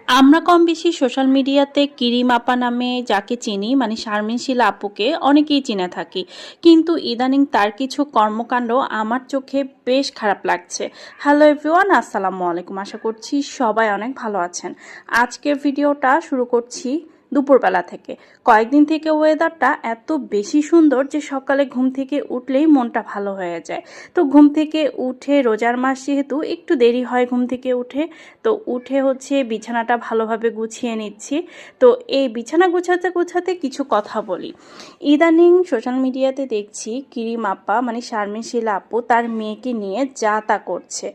আমরা কম বেশি সোশ্যাল মিডিয়াতে কিরিম আপা নামে যাকে চিনি মানে শারমিন শিলা আপুকে অনেকেই চিনে থাকি, কিন্তু ইদানিং তার কিছু কর্মকাণ্ড আমার চোখে বেশ খারাপ লাগছে। হ্যালো এভরিওয়ান, আসসালামু আলাইকুম। আশা করছি সবাই অনেক ভালো আছেন। আজকের ভিডিওটা শুরু করছি দুপুরবেলা থেকে। কয়েকদিন থেকে ওয়েদারটা এত বেশি সুন্দর যে সকালে ঘুম থেকে উঠলেই মনটা ভালো হয়ে যায়। তো ঘুম থেকে উঠে, রোজার মাস যেহেতু একটু দেরি হয় ঘুম থেকে উঠে, তো উঠে হচ্ছে বিছানাটা ভালোভাবে গুছিয়ে নিচ্ছি। তো এই বিছানা গুছাতে গুছাতে কিছু কথা বলি। ইদানিং সোশ্যাল মিডিয়াতে দেখছি কিরিম আপা মানে শারমিন শিলা আপু তার মেয়েকে নিয়ে যা তা করছে।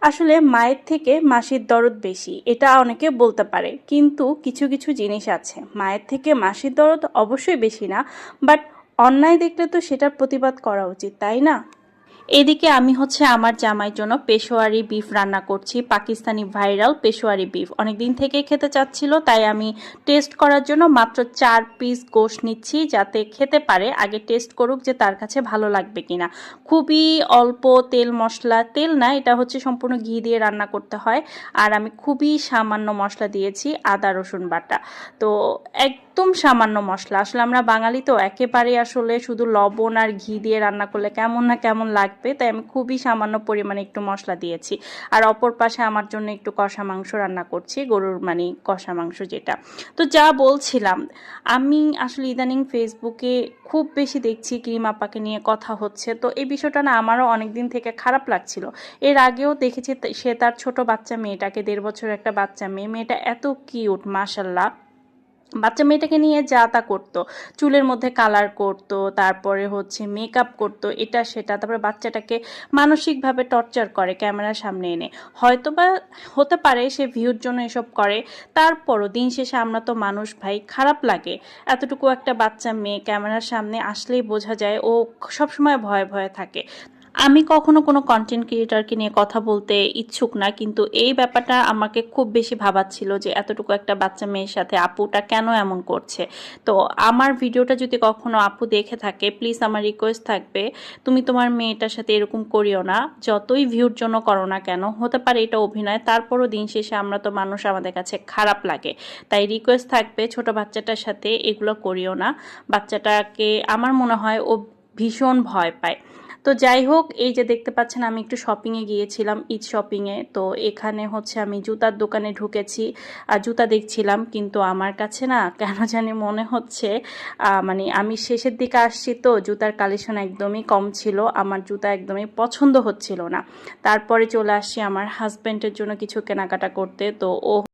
আসলে মায়ের থেকে মাসির দরদ বেশি, এটা অনেকে বলতে পারে, কিন্তু কিছু কিছু জিনিস আছে, মায়ের থেকে মাসির দরদ অবশ্যই বেশি না, বাট অন্যায় দেখলে তো সেটার প্রতিবাদ করা উচিত, তাই না? এদিকে আমি হচ্ছে আমার জামাইয়ের জন্য পেশোয়ারি বিফ রান্না করছি। পাকিস্তানি ভাইরাল পেশোয়ারি বিফ অনেকদিন থেকেই খেতে চাচ্ছিল, তাই আমি টেস্ট করার জন্য মাত্র 4 পিস গোশত নিচ্ছি, যাতে খেতে পারে। আগে টেস্ট করুক যে তার কাছে ভালো লাগবে কিনা। খুবই অল্প তেল মশলা, তেল না, এটা হচ্ছে সম্পূর্ণ ঘি দিয়ে রান্না করতে হয়। আর আমি খুবই সামান্য মশলা দিয়েছি, আদা রসুন বাটা। তো একদম সামান্য মশলা। আসলে আমরা বাঙালি তো একেবারে আসলে শুধু লবণ আর ঘি দিয়ে রান্না করলে কেমন না কেমন লাগবে, তাই আমি খুবই সামান্য পরিমাণে একটু মশলা দিয়েছি। আর অপর পাশে আমার জন্য একটু কষা মাংস রান্না করছি, গরুর মানে কষা মাংস যেটা। তো যা বলছিলাম, আমি আসলে ইদানিং ফেসবুকে খুব বেশি দেখছি ক্রিম আপাকে নিয়ে কথা হচ্ছে। তো এই বিষয়টা না আমারও অনেকদিন থেকে খারাপ লাগছিল। এর আগেও দেখেছি সে তার ছোট বাচ্চা মেয়েটাকে, 1.5 বছরের একটা বাচ্চা মেয়ে, মেয়েটা এত কিউট মাশাল্লাহ, বাচ্চা মেয়েটাকে নিয়ে যা তা করতো, চুলের মধ্যে কালার করতো, তারপরে হচ্ছে মেকআপ করতো, এটা সেটা, তারপরে বাচ্চাটাকে মানসিকভাবে টর্চার করে ক্যামেরার সামনে এনে। হয়তোবা হতে পারে সে ভিউর জন্য এসব করে, তারপরও দিন শেষে আমরা তো মানুষ ভাই, খারাপ লাগে। এতটুকু একটা বাচ্চা মেয়ে ক্যামেরার সামনে আসলেই বোঝা যায় ও সবসময় ভয়ে ভয়ে থাকে। আমি কখনো কোনো কন্টেন্ট ক্রিয়েটরকে নিয়ে কথা বলতে ইচ্ছুক না, কিন্তু এই ব্যাপারটা আমাকে খুব বেশি ভাবাচ্ছিল যে এতটুকু একটা বাচ্চা মেয়ের সাথে আপুটা কেন এমন করছে। তো আমার ভিডিওটা যদি কখনো আপু দেখে থাকে, প্লিজ আমার রিকোয়েস্ট থাকবে, তুমি তোমার মেয়েটার সাথে এরকম করিও না। যতই ভিউর জন্য করো না কেন, হতে পারে এটা অভিনয়, তারপরও দিন শেষে আমরা তো মানুষ, আমাদের কাছে খারাপ লাগে। তাই রিকোয়েস্ট থাকবে, ছোট বাচ্চাটার সাথে এগুলো করিও না। বাচ্চাটাকে আমার মনে হয় ও ভীষণ ভয় পায়। তো যাই হোক, এই যে দেখতে পাচ্ছেন আমি একটু শপিংয়ে গিয়েছিলাম, ঈদ শপিংয়ে। তো এখানে হচ্ছে আমি জুতার দোকানে ঢুকেছি আর জুতা দেখছিলাম, কিন্তু আমার কাছে না কেন জানি মনে হচ্ছে মানে আমি শেষের দিকে আসছি, তো জুতার কালেকশন একদমই কম ছিল, আমার জুতা একদমই পছন্দ হচ্ছিল না। তারপরে চলে আসছি আমার হাজব্যান্ডের জন্য কিছু কেনাকাটা করতে। তো ও